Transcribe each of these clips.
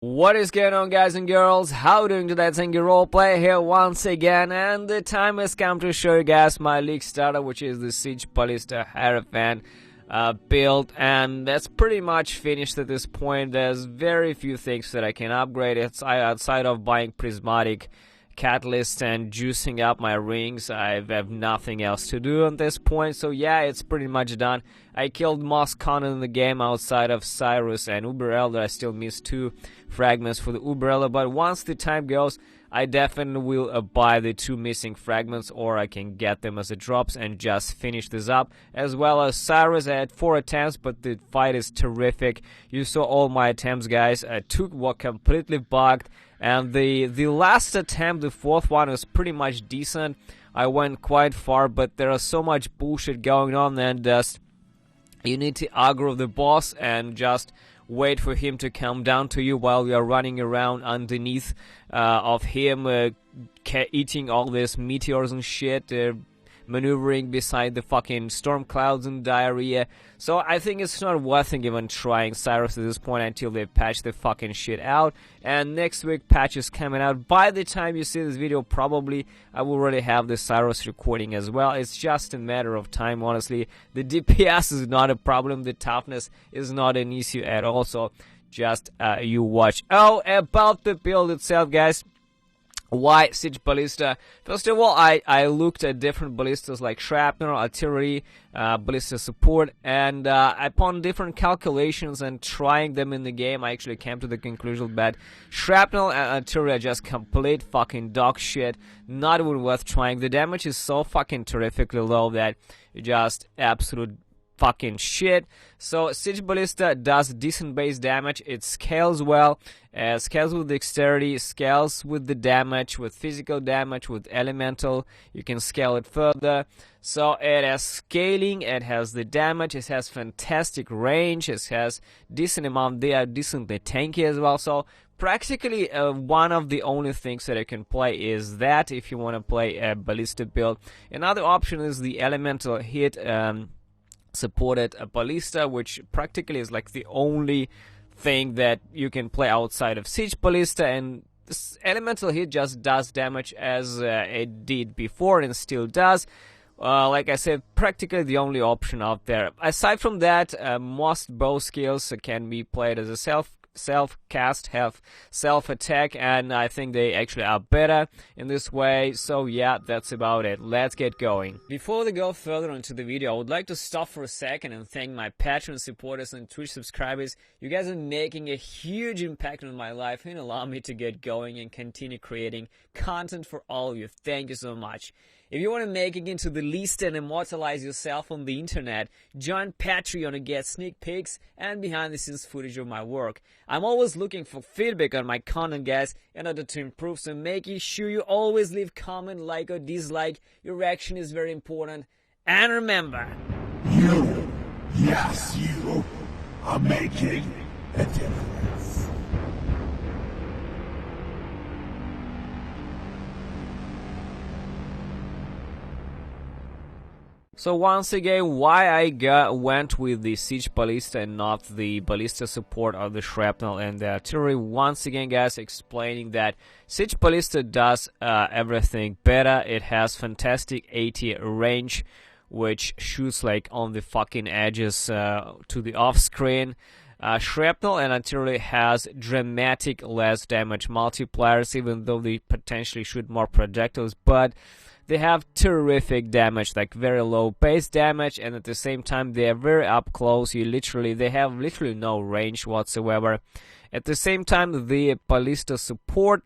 What is going on, guys and girls? How doing today? It's Angie Roleplay here once again, and the time has come to show you guys my league starter, which is the Siege Ballista Hierophant build, and that's pretty much finished at this point. There's very few things that I can upgrade. It's outside of buying prismatic catalyst and juicing up my rings. I have nothing else to do at this point, so yeah, it's pretty much done. I killed most Conan in the game outside of Cyrus and Uber Elder. I still missed 2 fragments for the Uber Elder, but once the time goes, I definitely will buy the 2 missing fragments, or I can get them as a drops and just finish this up. As well as Cyrus, I had 4 attempts, but the fight is terrific. You saw all my attempts, guys. 2 were completely bugged, and the last attempt, the 4th one, was pretty much decent. I went quite far, but there is so much bullshit going on, and just you need to aggro the boss and just wait for him to come down to you while you are running around underneath of him, eating all these meteors and shit, maneuvering beside the fucking storm clouds and diarrhea. So I think it's not worth it even trying Cyrus at this point until they patch the fucking shit out. And next week patch is coming out. By the time you see this video, probably I will already have the Cyrus recording as well. It's just a matter of time, honestly. The DPS is not a problem. The toughness is not an issue at all. So just you watch. Oh, about the build itself, guys. Why Siege Ballista? First of all, I looked at different ballistas like Shrapnel, Artillery, Ballista Support, and upon different calculations and trying them in the game, I actually came to the conclusion that Shrapnel and Artillery are just complete fucking dog shit, not even worth trying. The damage is so fucking terrifically low that you just absolute fucking shit. So Siege Ballista does decent base damage. It scales well, scales with dexterity, scales with the damage, with physical damage, with elemental. You can scale it further. So it has scaling, it has the damage, it has fantastic range, it has decent amount. They are decently tanky as well. So practically one of the only things that I can play is that, if you want to play a ballista build. Another option is the elemental hit supported a ballista, which practically is like the only thing that you can play outside of Siege Ballista, and this elemental hit just does damage as it did before and still does. Like I said, practically the only option out there. Aside from that, most bow skills can be played as a self-cast, have self-attack, and I think they actually are better in this way. So yeah, that's about it. Let's get going. Before we go further into the video, I would like to stop for a second and thank my Patreon supporters and Twitch subscribers. You guys are making a huge impact on my life and allow me to get going and continue creating content for all of you. Thank you so much. If you want to make it into the list and immortalize yourself on the internet, join Patreon to get sneak peeks and behind the scenes footage of my work. I'm always looking for feedback on my content, guys, in order to improve, so making sure you always leave comment, like or dislike. Your reaction is very important. And remember, you, yes you, are making a difference. So once again, why I went with the Siege Ballista and not the Ballista Support or the Shrapnel and the Artillery. Once again, guys, explaining that Siege Ballista does everything better. It has fantastic 80 range, which shoots like on the fucking edges to the off screen. Shrapnel and Artillery has dramatic less damage multipliers, even though they potentially shoot more projectiles, but they have terrific damage, like very low base damage, and at the same time they are very up close. They have literally no range whatsoever. At the same time, the Ballista Support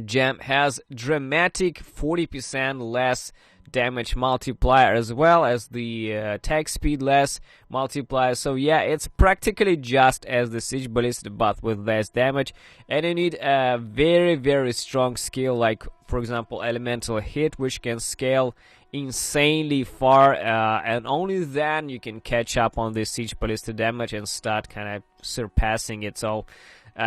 gem has dramatic 40% less damage multiplier, as well as the attack speed less multiplier. So yeah, it's practically just as the Siege Ballista, but with less damage, and you need a very, very strong skill, like for example elemental hit, which can scale insanely far, and only then you can catch up on the Siege Ballista damage and start kind of surpassing it. So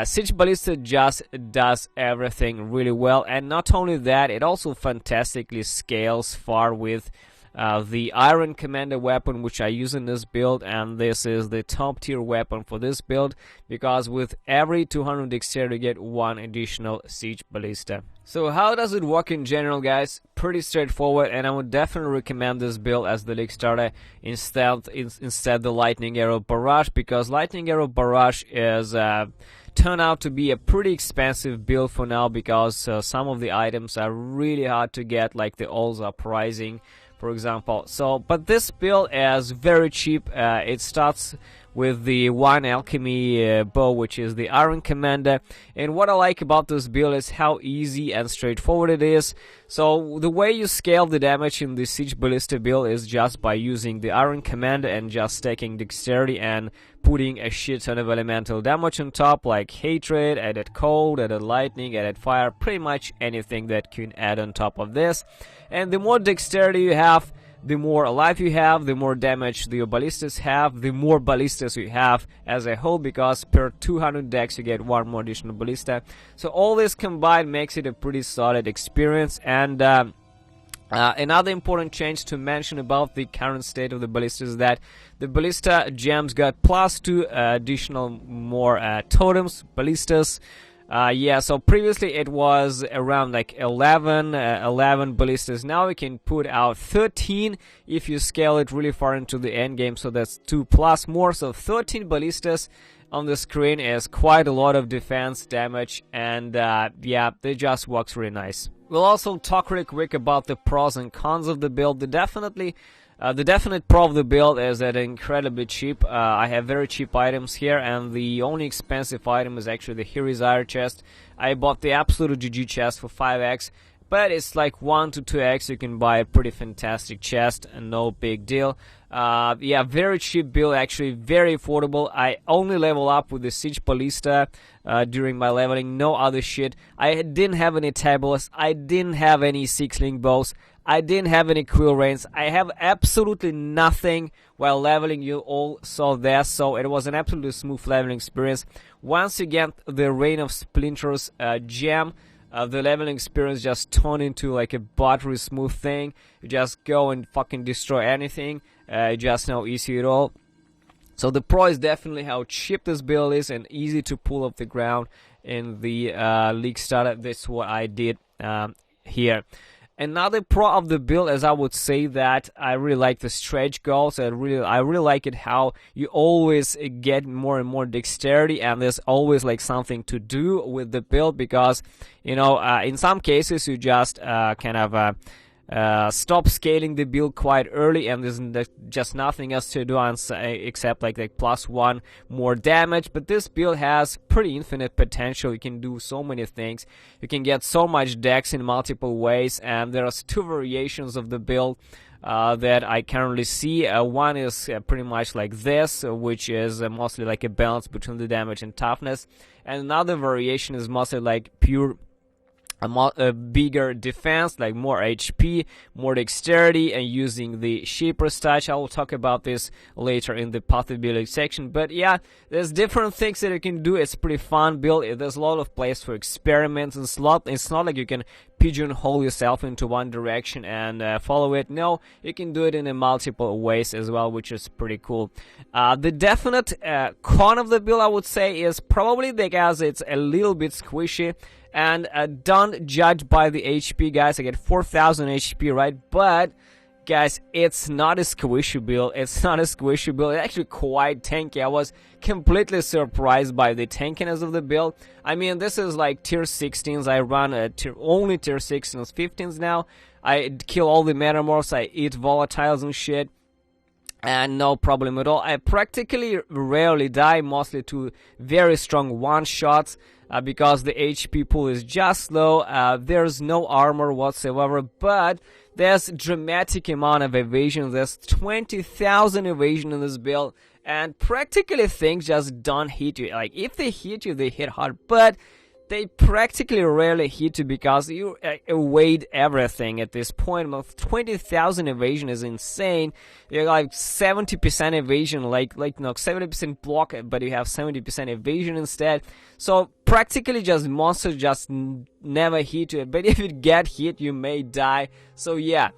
Siege Ballista just does everything really well, and not only that, it also fantastically scales far with the Iron Commander weapon, which I use in this build, and this is the top tier weapon for this build, because with every 200 dexterity you get 1 additional Siege Ballista. So how does it work in general, guys? Pretty straightforward, and I would definitely recommend this build as the league starter instead the Lightning Arrow Barrage, because Lightning Arrow Barrage is turned out to be a pretty expensive build for now, because some of the items are really hard to get, like the alls are pricing, for example. So, but this build is very cheap. It starts with the 1 alchemy bow, which is the Iron Commander, and what I like about this build is how easy and straightforward it is. So the way you scale the damage in the Siege Ballista build is just by using the Iron Commander and just stacking dexterity and putting a shit ton of elemental damage on top, like Hatred, added Cold, added Lightning, added Fire, pretty much anything that you can add on top of this. And the more dexterity you have, the more life you have, the more damage the ballistas have, the more ballistas you have as a whole, because per 200 dex you get 1 more additional ballista. So all this combined makes it a pretty solid experience. And another important change to mention about the current state of the ballista is that the ballista gems got +2 additional more totems, ballistas. Yeah, so previously it was around like 11 ballistas. Now we can put out 13 if you scale it really far into the end game, so that's 2 plus more. So 13 ballistas on the screen is quite a lot of defense damage, and yeah, it just works really nice. We'll also talk really quick about the pros and cons of the build. The definite pro of the build is that it's incredibly cheap. I have very cheap items here, and the only expensive item is actually the Hero's Ire chest. I bought the Absolute GG chest for 5x, but it's like 1 to 2x. You can buy a pretty fantastic chest, and no big deal. Yeah, very cheap build, actually very affordable. I only level up with the Siege Ballista during my leveling, no other shit. I didn't have any tables, I didn't have any 6-link bows, I didn't have any quill reins. I have absolutely nothing while leveling. You all saw that, so it was an absolutely smooth leveling experience. Once you get the Rain of Splinters gem, the leveling experience just turned into like a buttery smooth thing. You just go and fucking destroy anything. Just no easy at all. So the pro is definitely how cheap this build is and easy to pull off the ground in the league starter. That's what I did here. Another pro of the build is, I would say, that I really like the stretch goals. I really like it how you always get more and more dexterity, and there's always like something to do with the build, because you know in some cases you just kind of stop scaling the build quite early, and there's just nothing else to do except like +1 more damage. But this build has pretty infinite potential. You can do so many things. You can get so much dex in multiple ways, and there are 2 variations of the build that I currently see. One is pretty much like this, which is mostly like a balance between the damage and toughness, and another variation is mostly like pure a bigger defense, like more HP, more dexterity, and using the Shaper's Touch. I will talk about this later in the path ability section. But yeah, there's different things that you can do. It's pretty fun build. There's a lot of place for experiments. It's not like you can pigeonhole yourself into one direction and follow it. No, you can do it in multiple ways as well, which is pretty cool. The definite con of the build, I would say, is probably because it's a little bit squishy. And don't judge by the HP, guys. I get 4,000 HP, right? But guys, it's not a squishy build. It's not a squishy build. It's actually quite tanky. I was completely surprised by the tankiness of the build. I mean, this is like tier 16s. I run only tier 16s, 15s now. I kill all the metamorphs. I eat volatiles and shit, and no problem at all. I practically rarely die, mostly to very strong one-shots. Because the HP pool is just low, there's no armor whatsoever, but there's dramatic amount of evasion. There's 20,000 evasion in this build, and practically things just don't hit you. Like, if they hit you, they hit hard, but they practically rarely hit you because you evade everything at this point. 20,000 evasion is insane. You're like 70% evasion, like no 70% block, but you have 70% evasion instead. So practically just monsters just never hit you. But if it get hit, you may die. So yeah,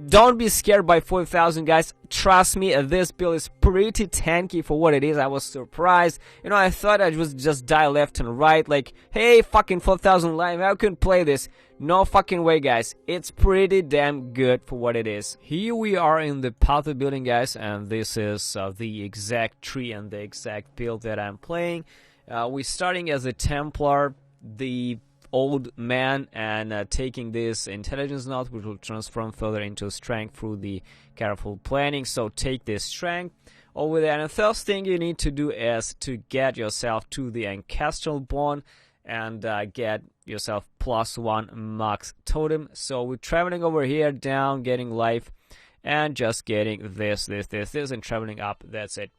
don't be scared by 4,000, guys. Trust me, this build is pretty tanky for what it is. I was surprised. You know, I thought I would just die left and right. Like, hey, fucking 4,000 life, I couldn't play this. No fucking way, guys. It's pretty damn good for what it is. Here we are in the Pantheon building, guys, and this is the exact tree and the exact build that I'm playing. We're starting as a Templar, the old man, and taking this intelligence node, which will transform further into strength through the careful planning. So take this strength over there, and the first thing you need to do is to get yourself to the ancestral bond and get yourself +1 max totem. So we're traveling over here down, getting life, and just getting this, and traveling up. That's it.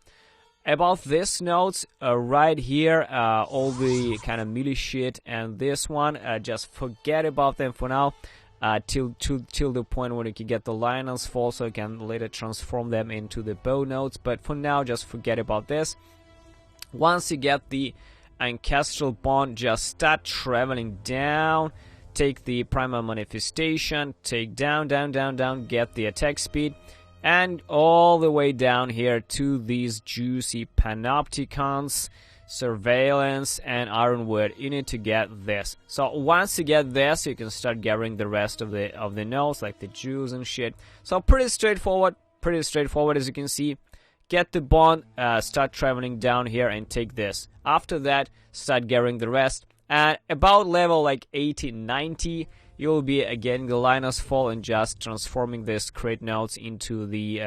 About this nodes, right here, all the kind of melee shit, and this one, just forget about them for now, till the point when you can get the Lionel's Fall, so you can later transform them into the bow nodes. But for now, just forget about this. Once you get the ancestral bond, just start traveling down, take the primal manifestation, take down, get the attack speed, and all the way down here to these juicy panopticons, surveillance, and ironwood. You need to get this. So once you get this, you can start gathering the rest of the nodes, like the Jews and shit. So pretty straightforward as you can see. Get the bond, start traveling down here and take this. After that, start gathering the rest. And about level like 80, 90, you'll be getting the Linus Fall and just transforming this crit nodes into the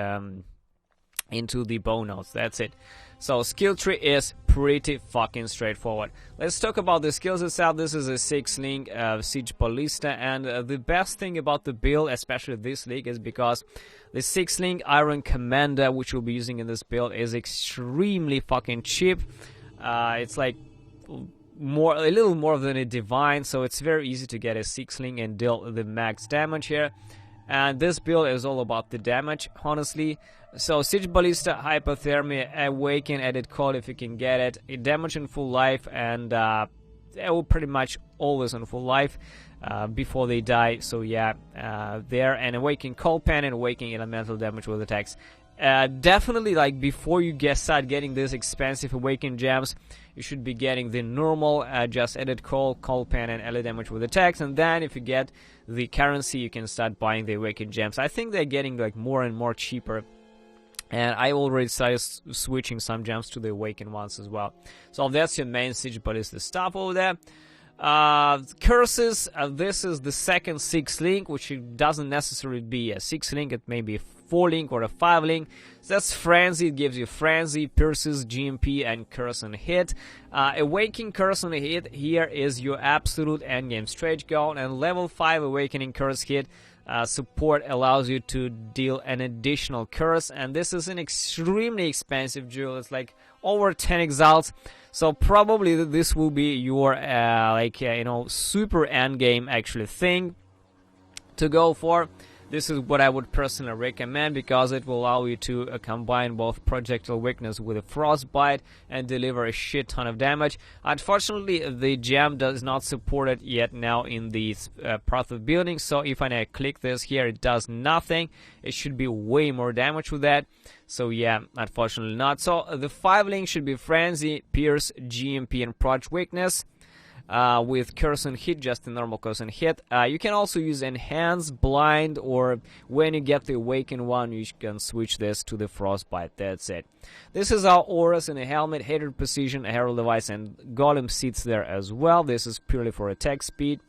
bow nodes. That's it. So skill tree is pretty fucking straightforward. Let's talk about the skills itself. This is a 6-link Siege Ballista, and the best thing about the build, especially this league, is because the 6-link Iron Commander, which we'll be using in this build, is extremely fucking cheap. It's like a little more than a divine, so it's very easy to get a 6-link and deal the max damage here. And this build is all about the damage, honestly. So Siege Ballista, Hypothermia, Awaken, Edit Call if you can get it, damage in full life, and they will pretty much always on full life before they die. So yeah, there, and Awaken Cold Pan and Awaken elemental damage with attacks. Definitely, like, before you start getting these expensive Awaken gems, you should be getting the normal just Edit Call, Cold Pan, and ele damage with attacks. And then if you get the currency, you can start buying the Awaken gems. I think they're getting like more and more cheaper, and I already started switching some gems to the Awaken ones as well. So that's your main Siege Ballista stuff over there. Curses, this is the second 6-link, which doesn't necessarily be a 6-link, it may be a 4-link or a 5-link. So that's Frenzy, it gives you Frenzy, Pierces, GMP, and Curse and Hit. Awakening Curse and Hit here is your absolute endgame stretch goal, and level 5 Awakening Curse Hit support allows you to deal an additional curse, and this is an extremely expensive jewel. It's like over 10 exiles, so probably this will be your super endgame actually thing to go for. This is what I would personally recommend, because it will allow you to combine both projectile weakness with a frostbite and deliver a shit ton of damage. Unfortunately, the gem does not support it yet now in the path of building, so if I click this here, it does nothing. It should be way more damage with that. So yeah, unfortunately not. So the 5-link should be Frenzy, Pierce, GMP, and Proj Weakness. With Curse and Hit, just a normal Curse and Hit. You can also use Enhance, Blind, or when you get the Awaken one, you can switch this to the Frostbite. That's it. This is our auras in a helmet, Hated Precision, a Herald Device, and Golem sits there as well. This is purely for attack speed.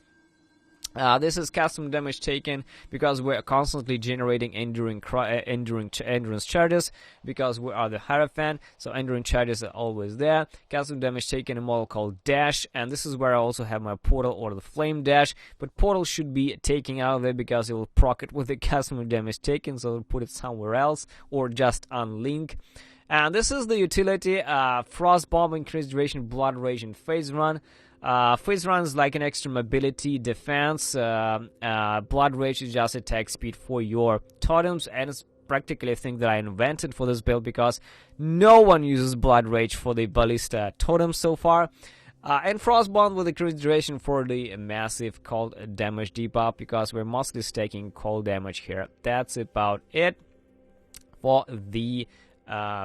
This is custom damage taken because we're constantly generating endurance charges, because we are the Hierophant, so endurance charges are always there. Custom damage taken, a model called Dash, and this is where I also have my Portal or the Flame Dash, but Portal should be taken out of there because it will proc it with the custom damage taken, so I'll put it somewhere else or just unlink. And this is the utility, Frost Bomb, increased duration, Blood Rage, and Phase Run. Phase Run is like an extra mobility, defense. Blood Rage is just attack speed for your totems, and it's practically a thing that I invented for this build because no one uses Blood Rage for the Ballista totems so far. And Frostbound with increased duration for the massive cold damage debuff, because we're mostly staking cold damage here. That's about it for the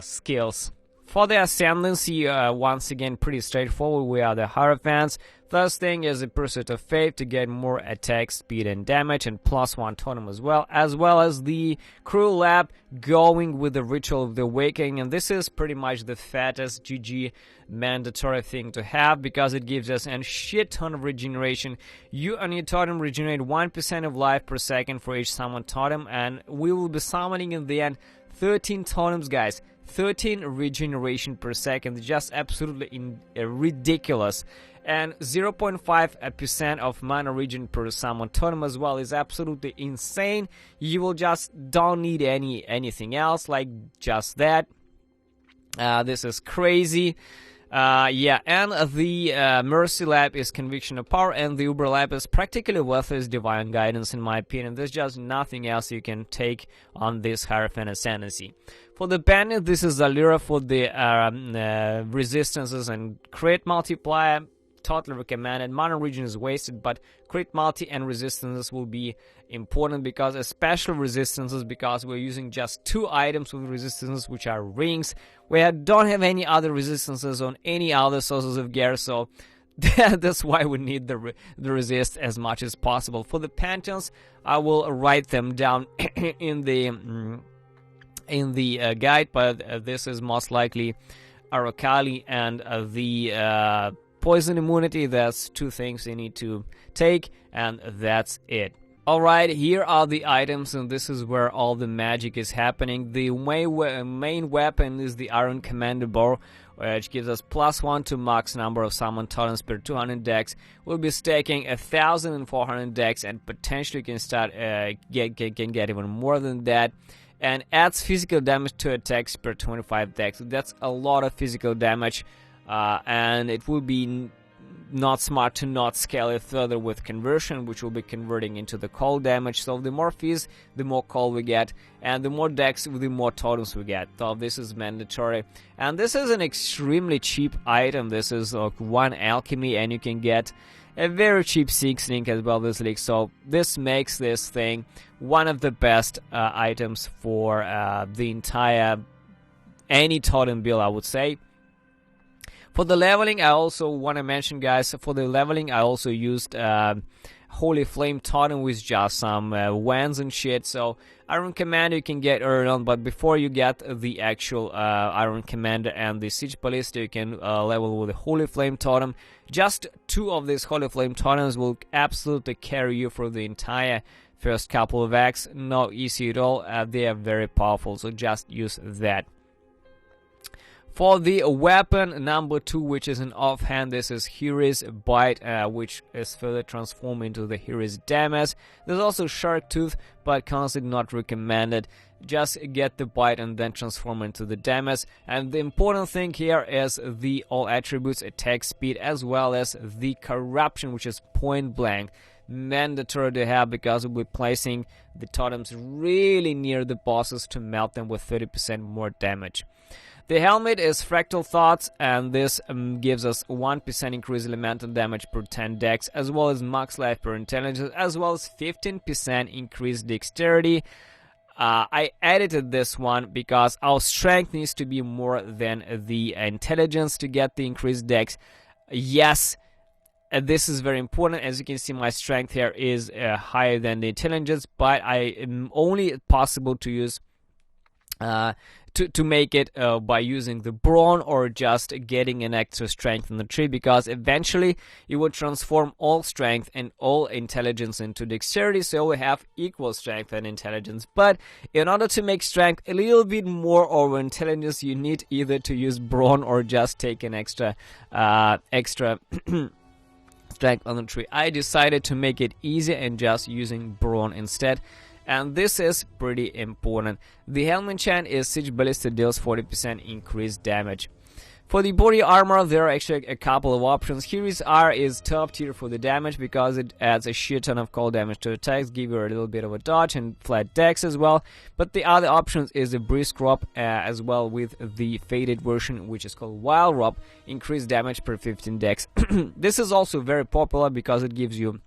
skills. For the Ascendancy, once again, pretty straightforward. We are the Hierophants. First thing is the Pursuit of Faith to get more attack, speed, and damage, and +1 totem as well as the Cruel Lab going with the Ritual of the Awakening. And this is pretty much the fattest GG mandatory thing to have, because it gives us a shit ton of regeneration. You and your totem regenerate 1% of life per second for each summoned totem, and we will be summoning in the end 13 totems, guys. 13 regeneration per second, just absolutely ridiculous. And 0.5% of mana regen per summon totem as well is absolutely insane. You will just don't need anything else, like just that. This is crazy. Yeah, and the Mercy Lab is Conviction of Power, and the Uber Lab is practically worthless Divine Guidance, in my opinion. There's just nothing else you can take on this Hierophant Ascendancy. For the Bandit, this is Zalira for the resistances and crit multiplier. Totally recommended. Mana regen is wasted, but crit multi and resistances will be important, because especially resistances, because we're using just 2 items with resistances, which are rings. We don't have any other resistances on any other sources of gear, so that's why we need the resist as much as possible. For the Pantheons, I will write them down in the guide, but this is most likely Aracali and the Poison immunity. That's 2 things you need to take, and that's it. Alright, here are the items, and this is where all the magic is happening. The main weapon is the Iron Commander Bow, which gives us +1 to max number of summon totems per 200 decks. We'll be staking 1,400 decks, and potentially can start can get even more than that. And adds physical damage to attacks per 25 decks. That's a lot of physical damage. And it will be not smart to not scale it further with conversion, which will be converting into the cold damage. So the more fizz, the more cold we get, and the more decks, the more totems we get. So this is mandatory, and this is an extremely cheap item. This is like 1 alchemy, and you can get a very cheap 6 link as well this league. So this makes this thing one of the best items for the entire any totem build, I would say. For the leveling, I also want to mention, guys, for the leveling, I also used Holy Flame Totem with just some wands and shit. So Iron Commander you can get early on, but before you get the actual Iron Commander and the Siege Ballista, you can level with the Holy Flame Totem. Just 2 of these Holy Flame Totems will absolutely carry you for the entire first couple of acts. No easy at all. They are very powerful, so just use that. For the weapon number 2, which is an offhand, this is Hero's Bite, which is further transformed into the Hero's Damage. There's also Shark Tooth, but constantly not recommended. Just get the Bite and then transform into the Damage. And the important thing here is the all attributes, attack speed, as well as the Corruption, which is point blank. Mandatory to have, because we'll be placing the totems really near the bosses to melt them with 30% more damage. The helmet is Fractal Thoughts, and this gives us 1% increased elemental damage per 10 decks, as well as max life per intelligence, as well as 15% increased dexterity. I edited this one because our strength needs to be more than the intelligence to get the increased dex. Yes, this is very important. As you can see, my strength here is higher than the intelligence, but I am only possible to use to make it by using the brawn or just getting an extra strength in the tree, because eventually you will transform all strength and all intelligence into dexterity, so we have equal strength and intelligence. But in order to make strength a little bit more over intelligence, you need either to use brawn or just take an extra strength on the tree. I decided to make it easier and just using brawn instead. And this is pretty important. The helmet enchant is Siege Ballista, deals 40% increased damage. For the body armor, there are actually a couple of options. Hero's R is top tier for the damage because it adds a shit ton of cold damage to attacks, give you a little bit of a dodge and flat dex as well. But the other options is a brisk rob as well with the faded version, which is called wild rob, increased damage per 15 dex. This is also very popular because it gives you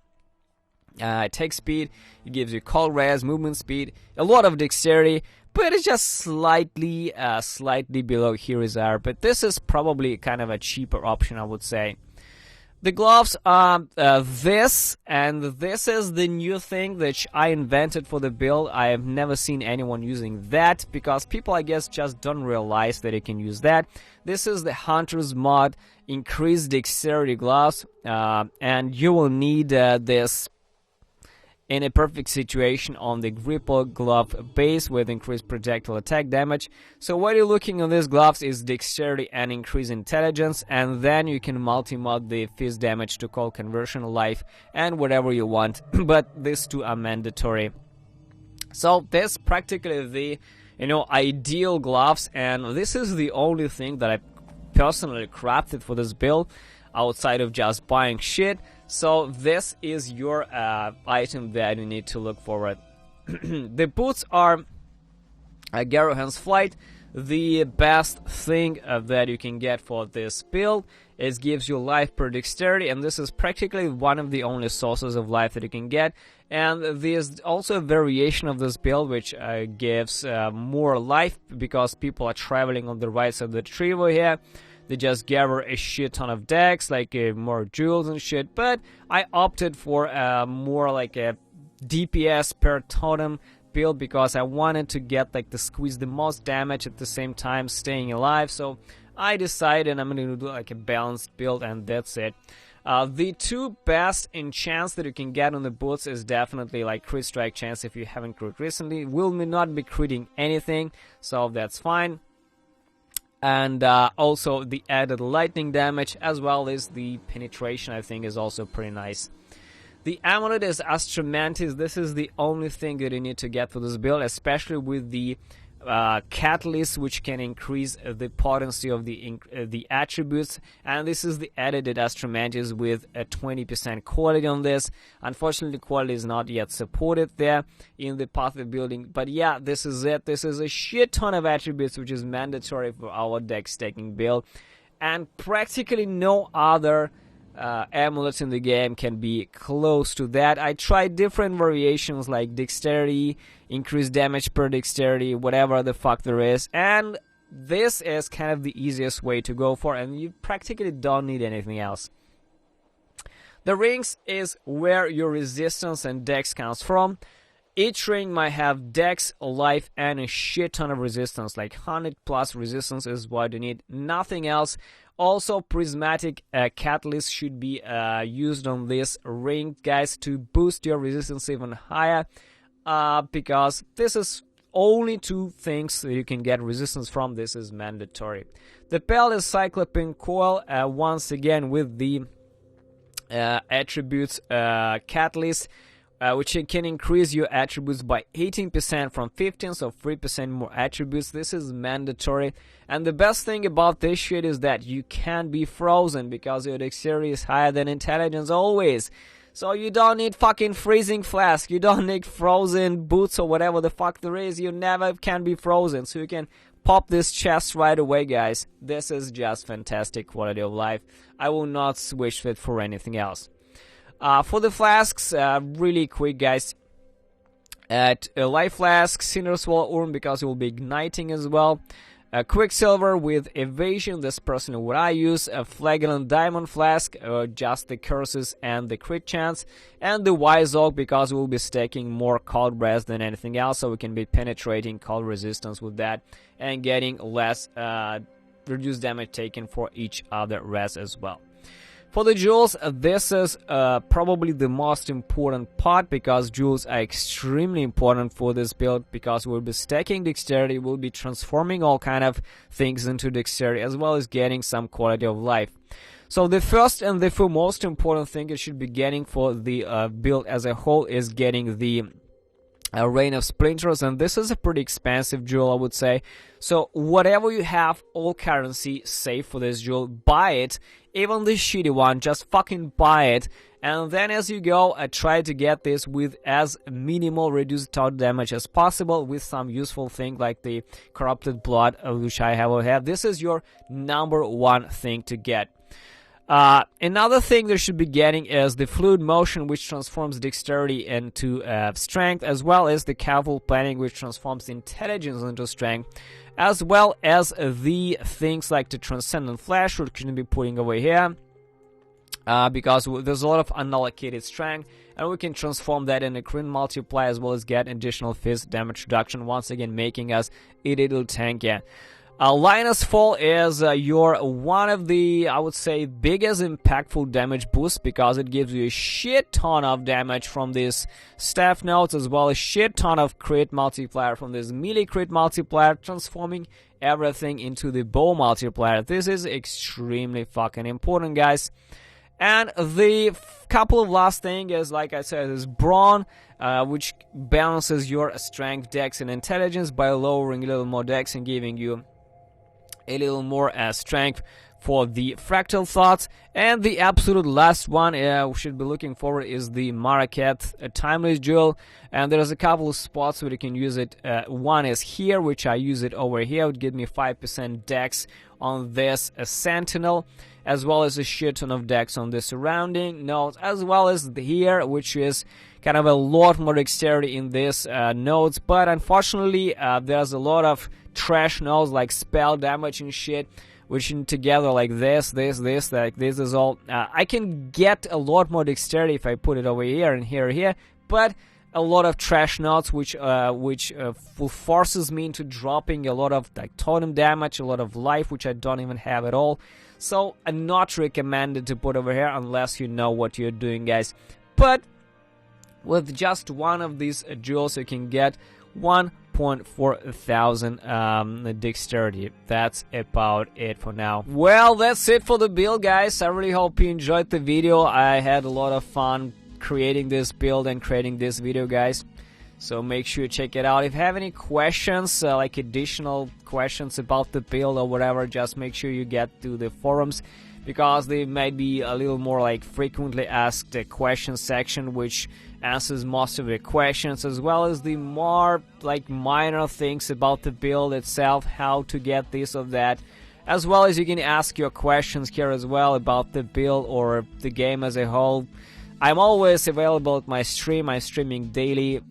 attack speed, it gives you cold res, movement speed, a lot of dexterity, but it's just slightly below Hero's R. But this is probably kind of a cheaper option, I would say. The gloves are this, and this is the new thing that I invented for the build. I have never seen anyone using that, because people, I guess, just don't realize that you can use that. This is the Hunter's mod, increased dexterity gloves, and you will need this in a perfect situation on the gripper glove base with increased projectile attack damage. So what you're looking on these gloves is dexterity and increased intelligence, and then you can multi-mod the fist damage to cold conversion, life, and whatever you want, but these two are mandatory. So this practically the ideal gloves, and this is the only thing that I personally crafted for this build outside of just buying shit. So this is your item that you need to look forward. The boots are Hierophant's Flight. The best thing that you can get for this build is gives you life per dexterity, and this is practically one of the only sources of life that you can get. And there's also a variation of this build which gives more life because people are traveling on the right side of the tree over here. They just gather a shit ton of decks, like more jewels and shit, but I opted for more like a DPS per totem build because I wanted to get like to squeeze the most damage at the same time staying alive. So I decided I'm going to do like a balanced build, and that's it. The two best enchants that you can get on the boots is definitely like crit strike chance. If you haven't crit recently, will not be critting anything, so that's fine. And also the added lightning damage, as well as the penetration, I think is also pretty nice. The amulet is Ascendancy. This is the only thing that you need to get for this build, especially with the catalyst, which can increase the potency of the attributes. And this is the edited Ascendancy with a 20% quality on this. Unfortunately, quality is not yet supported there in the path of building. But yeah, this is it. This is a shit ton of attributes, which is mandatory for our deck stacking build. And practically no other amulets in the game can be close to that. I tried different variations like dexterity, increased damage per dexterity, whatever the fuck there is, and this is kind of the easiest way to go for, and you practically don't need anything else. The rings is where your resistance and dex comes from. Each ring might have dex, life, and a shit ton of resistance, like 100 plus resistance is what you need, nothing else. Also, prismatic catalyst should be used on this ring, guys, to boost your resistance even higher, because this is only two things that you can get resistance from. This is mandatory. The belt is Cyclopin Coil, once again with the attributes catalyst, which can increase your attributes by 18% from 15, so 3% more attributes. This is mandatory. And the best thing about this shit is that you can be frozen because your dexterity is higher than intelligence always. So you don't need fucking freezing flask, you don't need frozen boots or whatever the fuck there is, you never can be frozen. So you can pop this chest right away, guys. This is just fantastic quality of life. I will not switch it for anything else. For the flasks, really quick, guys. At a life flask, Cinderswall Urn, because it will be igniting as well. Quicksilver with evasion, this personally what I use. A Flagellant Diamond Flask, just the curses and the crit chance. And the Wise Oak, because we'll be stacking more cold res than anything else, so we can be penetrating cold resistance with that and getting less reduced damage taken for each other res as well. For the jewels, this is probably the most important part, because jewels are extremely important for this build, because we'll be stacking dexterity, we'll be transforming all kind of things into dexterity, as well as getting some quality of life. So the first and the most important thing you should be getting for the build as a whole is getting the a rain of splinters, and this is a pretty expensive jewel, I would say. So whatever you have, all currency, save for this jewel, buy it, even the shitty one, just fucking buy it, and then as you go, try to get this with as minimal reduced total damage as possible, with some useful thing like the corrupted blood, which I have over here. This is your number one thing to get. Another thing they should be getting is the fluid motion, which transforms dexterity into strength, as well as the careful planning, which transforms intelligence into strength, as well as the things like the transcendent flash, which can be putting over here, because there's a lot of unallocated strength, and we can transform that in a crit multiplier, as well as get additional fist damage reduction, once again making us a little tankier. Linus Fall is your one of the, I would say, biggest impactful damage boost, because it gives you a shit ton of damage from these staff nodes, as well as shit ton of crit multiplier from this melee crit multiplier, transforming everything into the bow multiplier. This is extremely fucking important, guys. And the couple of last thing is, like I said, is Brawn, which balances your strength, dex, and intelligence by lowering a little more dex and giving you a little more strength for the fractal thoughts. And the absolute last one we should be looking forward is the Maraket, a timeless jewel, and there's a couple of spots where you can use it. One is here, which I use it over here. It would give me 5% dex on this sentinel, as well as a shit ton of dex on the surrounding nodes, as well as here, which is kind of a lot more dexterity in this nodes. But unfortunately, there's a lot of trash nodes like spell damage and shit, which together like this like this is all. I can get a lot more dexterity if I put it over here and here, but a lot of trash nodes, which forces me into dropping a lot of like totem damage, a lot of life, which I don't even have at all. So not recommended to put over here unless you know what you're doing, guys. But with just one of these jewels, you can get 1.4 thousand dexterity. That's about it for now. Well, that's it for the build, guys. I really hope you enjoyed the video. I had a lot of fun creating this build and creating this video, guys. So make sure you check it out. If you have any questions, like additional questions about the build or whatever, just make sure you get to the forums, because they might be a little more like frequently asked questions section, which answers most of the questions, as well as the more like minor things about the build itself, how to get this or that, as well as you can ask your questions here as well about the build or the game as a whole. I'm always available at my stream. I'm streaming daily,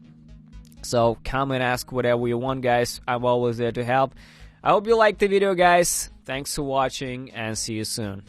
so come and ask whatever you want, guys. I'm always there to help. I hope you liked the video, guys. Thanks for watching, and see you soon.